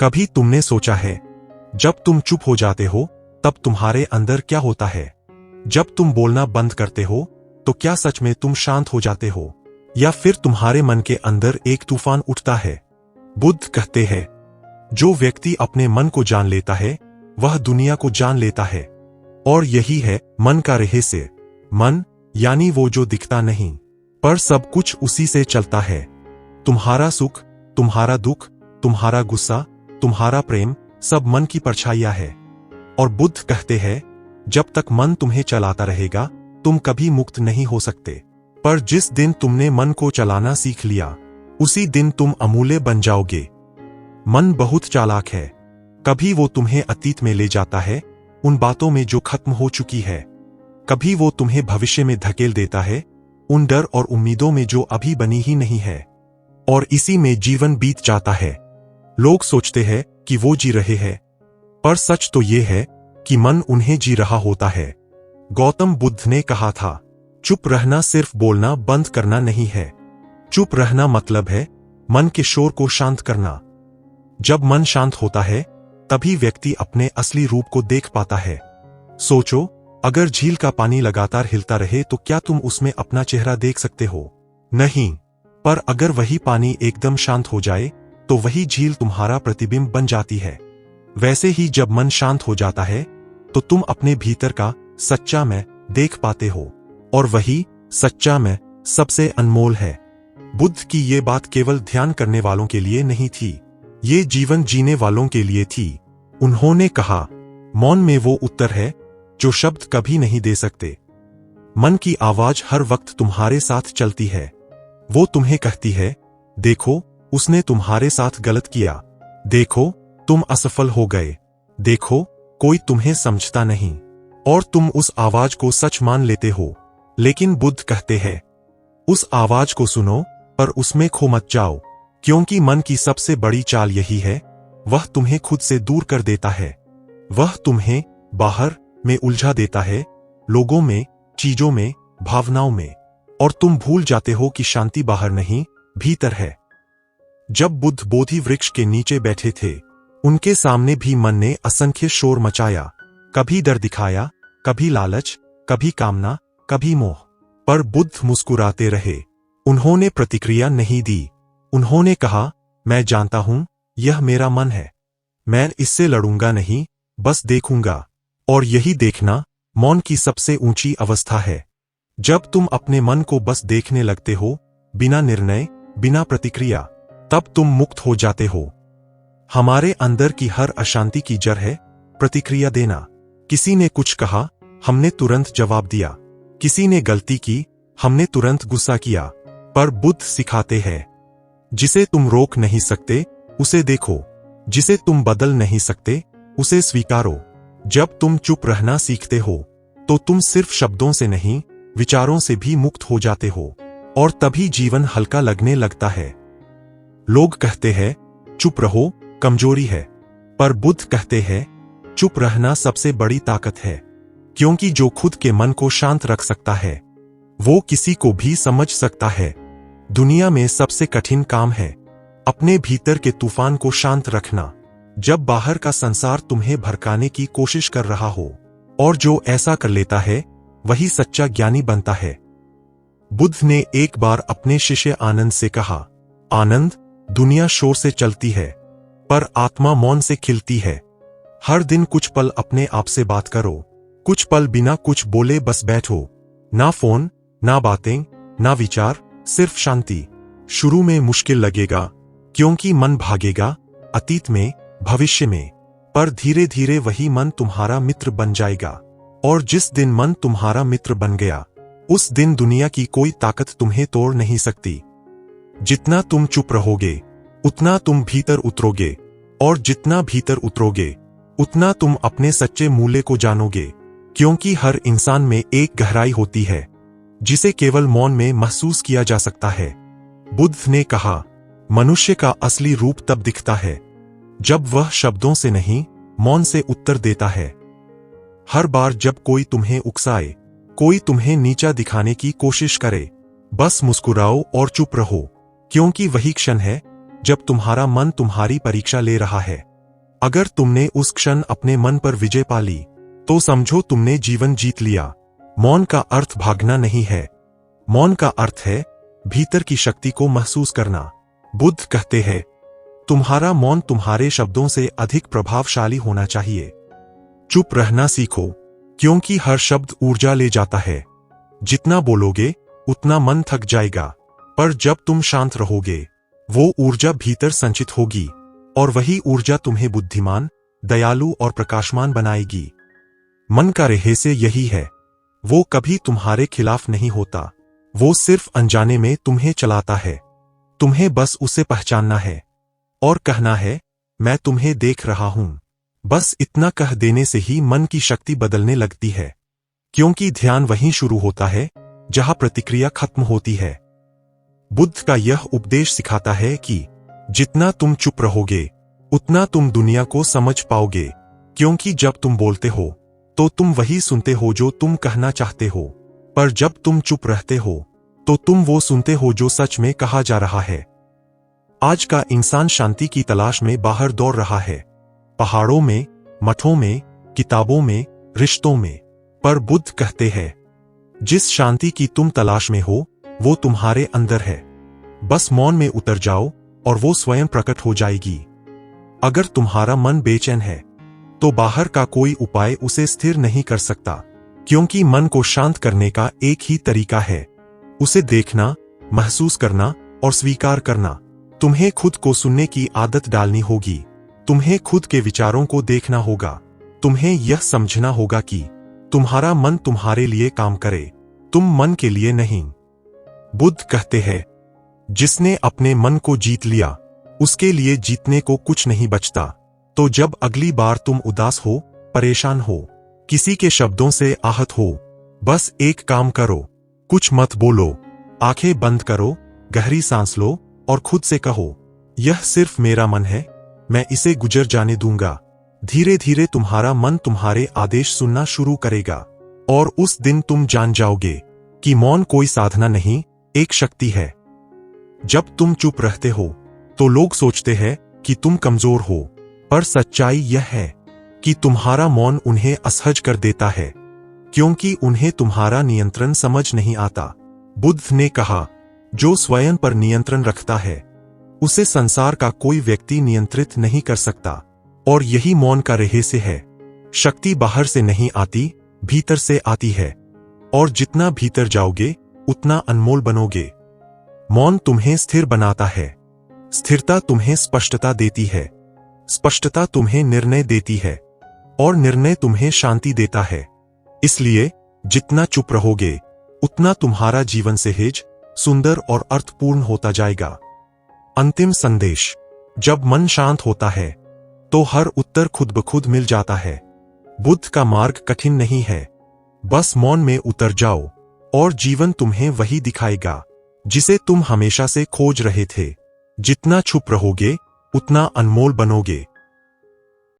कभी तुमने सोचा है, जब तुम चुप हो जाते हो तब तुम्हारे अंदर क्या होता है? जब तुम बोलना बंद करते हो तो क्या सच में तुम शांत हो जाते हो, या फिर तुम्हारे मन के अंदर एक तूफान उठता है? बुद्ध कहते हैं, जो व्यक्ति अपने मन को जान लेता है वह दुनिया को जान लेता है। और यही है मन का रहस्य। मन यानी वो जो दिखता नहीं, पर सब कुछ उसी से चलता है। तुम्हारा सुख, तुम्हारा दुख, तुम्हारा गुस्सा, तुम्हारा प्रेम सब मन की परछाइयां है। और बुद्ध कहते हैं, जब तक मन तुम्हें चलाता रहेगा तुम कभी मुक्त नहीं हो सकते। पर जिस दिन तुमने मन को चलाना सीख लिया उसी दिन तुम अमूल्य बन जाओगे। मन बहुत चालाक है। कभी वो तुम्हें अतीत में ले जाता है, उन बातों में जो खत्म हो चुकी है। कभी वो तुम्हें भविष्य में धकेल देता है, उन डर और उम्मीदों में जो अभी बनी ही नहीं है। और इसी में जीवन बीत जाता है। लोग सोचते हैं कि वो जी रहे हैं, पर सच तो ये है कि मन उन्हें जी रहा होता है। गौतम बुद्ध ने कहा था, चुप रहना सिर्फ बोलना बंद करना नहीं है। चुप रहना मतलब है मन के शोर को शांत करना। जब मन शांत होता है तभी व्यक्ति अपने असली रूप को देख पाता है। सोचो, अगर झील का पानी लगातार हिलता रहे तो क्या तुम उसमें अपना चेहरा देख सकते हो? नहीं। पर अगर वही पानी एकदम शांत हो जाए तो वही झील तुम्हारा प्रतिबिंब बन जाती है। वैसे ही जब मन शांत हो जाता है तो तुम अपने भीतर का सच्चा मैं देख पाते हो, और वही सच्चा मैं सबसे अनमोल है। बुद्ध की ये बात केवल ध्यान करने वालों के लिए नहीं थी, ये जीवन जीने वालों के लिए थी। उन्होंने कहा, मौन में वो उत्तर है जो शब्द कभी नहीं दे सकते। मन की आवाज हर वक्त तुम्हारे साथ चलती है। वो तुम्हें कहती है, देखो उसने तुम्हारे साथ गलत किया, देखो तुम असफल हो गए, देखो कोई तुम्हें समझता नहीं। और तुम उस आवाज को सच मान लेते हो। लेकिन बुद्ध कहते हैं, उस आवाज को सुनो पर उसमें खो मत जाओ, क्योंकि मन की सबसे बड़ी चाल यही है, वह तुम्हें खुद से दूर कर देता है। वह तुम्हें बाहर में उलझा देता है, लोगों में, चीजों में, भावनाओं में, और तुम भूल जाते हो कि शांति बाहर नहीं, भीतर है। जब बुद्ध बोधि वृक्ष के नीचे बैठे थे, उनके सामने भी मन ने असंख्य शोर मचाया। कभी डर दिखाया, कभी लालच, कभी कामना, कभी मोह। पर बुद्ध मुस्कुराते रहे। उन्होंने प्रतिक्रिया नहीं दी। उन्होंने कहा, मैं जानता हूं, यह मेरा मन है। मैं इससे लड़ूंगा नहीं, बस देखूंगा। और यही देखना मौन की सबसे ऊंची अवस्था है। जब तुम अपने मन को बस देखने लगते हो, बिना निर्णय, बिना प्रतिक्रिया, तब तुम मुक्त हो जाते हो। हमारे अंदर की हर अशांति की जड़ है प्रतिक्रिया देना। किसी ने कुछ कहा, हमने तुरंत जवाब दिया। किसी ने गलती की, हमने तुरंत गुस्सा किया। पर बुद्ध सिखाते हैं, जिसे तुम रोक नहीं सकते उसे देखो, जिसे तुम बदल नहीं सकते उसे स्वीकारो। जब तुम चुप रहना सीखते हो तो तुम सिर्फ शब्दों से नहीं, विचारों से भी मुक्त हो जाते हो, और तभी जीवन हल्का लगने लगता है। लोग कहते हैं, चुप रहो, कमजोरी है। पर बुद्ध कहते हैं, चुप रहना सबसे बड़ी ताकत है, क्योंकि जो खुद के मन को शांत रख सकता है वो किसी को भी समझ सकता है। दुनिया में सबसे कठिन काम है अपने भीतर के तूफान को शांत रखना, जब बाहर का संसार तुम्हें भड़काने की कोशिश कर रहा हो। और जो ऐसा कर लेता है वही सच्चा ज्ञानी बनता है। बुद्ध ने एक बार अपने शिष्य आनंद से कहा, आनंद, दुनिया शोर से चलती है पर आत्मा मौन से खिलती है। हर दिन कुछ पल अपने आप से बात करो, कुछ पल बिना कुछ बोले बस बैठो। ना फोन, ना बातें, ना विचार, सिर्फ शांति। शुरू में मुश्किल लगेगा, क्योंकि मन भागेगा अतीत में, भविष्य में, पर धीरे धीरे वही मन तुम्हारा मित्र बन जाएगा। और जिस दिन मन तुम्हारा मित्र बन गया, उस दिन दुनिया की कोई ताकत तुम्हें तोड़ नहीं सकती। जितना तुम चुप रहोगे उतना तुम भीतर उतरोगे, और जितना भीतर उतरोगे उतना तुम अपने सच्चे मूल्य को जानोगे। क्योंकि हर इंसान में एक गहराई होती है जिसे केवल मौन में महसूस किया जा सकता है। बुद्ध ने कहा, मनुष्य का असली रूप तब दिखता है जब वह शब्दों से नहीं, मौन से उत्तर देता है। हर बार जब कोई तुम्हें उकसाए, कोई तुम्हें नीचा दिखाने की कोशिश करे, बस मुस्कुराओ और चुप रहो, क्योंकि वही क्षण है जब तुम्हारा मन तुम्हारी परीक्षा ले रहा है। अगर तुमने उस क्षण अपने मन पर विजय पा ली तो समझो तुमने जीवन जीत लिया। मौन का अर्थ भागना नहीं है, मौन का अर्थ है भीतर की शक्ति को महसूस करना। बुद्ध कहते हैं, तुम्हारा मौन तुम्हारे शब्दों से अधिक प्रभावशाली होना चाहिए। चुप रहना सीखो, क्योंकि हर शब्द ऊर्जा ले जाता है। जितना बोलोगे उतना मन थक जाएगा, पर जब तुम शांत रहोगे वो ऊर्जा भीतर संचित होगी और वही ऊर्जा तुम्हें बुद्धिमान, दयालु और प्रकाशमान बनाएगी। मन का रहस्य यही है, वो कभी तुम्हारे खिलाफ नहीं होता, वो सिर्फ अनजाने में तुम्हें चलाता है। तुम्हें बस उसे पहचानना है और कहना है, मैं तुम्हें देख रहा हूं। बस इतना कह देने से ही मन की शक्ति बदलने लगती है, क्योंकि ध्यान वहीं शुरू होता है जहां प्रतिक्रिया खत्म होती है। बुद्ध का यह उपदेश सिखाता है कि जितना तुम चुप रहोगे उतना तुम दुनिया को समझ पाओगे, क्योंकि जब तुम बोलते हो तो तुम वही सुनते हो जो तुम कहना चाहते हो, पर जब तुम चुप रहते हो तो तुम वो सुनते हो जो सच में कहा जा रहा है। आज का इंसान शांति की तलाश में बाहर दौड़ रहा है, पहाड़ों में, मठों में, किताबों में, रिश्तों में, पर बुद्ध कहते हैं, जिस शांति की तुम तलाश में हो वो तुम्हारे अंदर है। बस मौन में उतर जाओ और वो स्वयं प्रकट हो जाएगी। अगर तुम्हारा मन बेचैन है तो बाहर का कोई उपाय उसे स्थिर नहीं कर सकता, क्योंकि मन को शांत करने का एक ही तरीका है, उसे देखना, महसूस करना और स्वीकार करना। तुम्हें खुद को सुनने की आदत डालनी होगी, तुम्हें खुद के विचारों को देखना होगा, तुम्हें यह समझना होगा कि तुम्हारा मन तुम्हारे लिए काम करे, तुम मन के लिए नहीं। बुद्ध कहते हैं, जिसने अपने मन को जीत लिया उसके लिए जीतने को कुछ नहीं बचता। तो जब अगली बार तुम उदास हो, परेशान हो, किसी के शब्दों से आहत हो, बस एक काम करो, कुछ मत बोलो, आंखें बंद करो, गहरी सांस लो और खुद से कहो, यह सिर्फ मेरा मन है, मैं इसे गुजर जाने दूंगा। धीरे धीरे तुम्हारा मन तुम्हारे आदेश सुनना शुरू करेगा और उस दिन तुम जान जाओगे कि मौन कोई साधना नहीं, एक शक्ति है। जब तुम चुप रहते हो तो लोग सोचते हैं कि तुम कमजोर हो, पर सच्चाई यह है कि तुम्हारा मौन उन्हें असहज कर देता है, क्योंकि उन्हें तुम्हारा नियंत्रण समझ नहीं आता। बुद्ध ने कहा, जो स्वयं पर नियंत्रण रखता है उसे संसार का कोई व्यक्ति नियंत्रित नहीं कर सकता। और यही मौन का रहस्य है। शक्ति बाहर से नहीं आती, भीतर से आती है, और जितना भीतर जाओगे उतना अनमोल बनोगे। मौन तुम्हें स्थिर बनाता है, स्थिरता तुम्हें स्पष्टता देती है, स्पष्टता तुम्हें निर्णय देती है, और निर्णय तुम्हें शांति देता है। इसलिए जितना चुप रहोगे उतना तुम्हारा जीवन सहज, सुंदर और अर्थपूर्ण होता जाएगा। अंतिम संदेश, जब मन शांत होता है तो हर उत्तर खुद ब खुद मिल जाता है। बुद्ध का मार्ग कठिन नहीं है, बस मौन में उतर जाओ और जीवन तुम्हें वही दिखाएगा जिसे तुम हमेशा से खोज रहे थे। जितना चुप रहोगे उतना अनमोल बनोगे।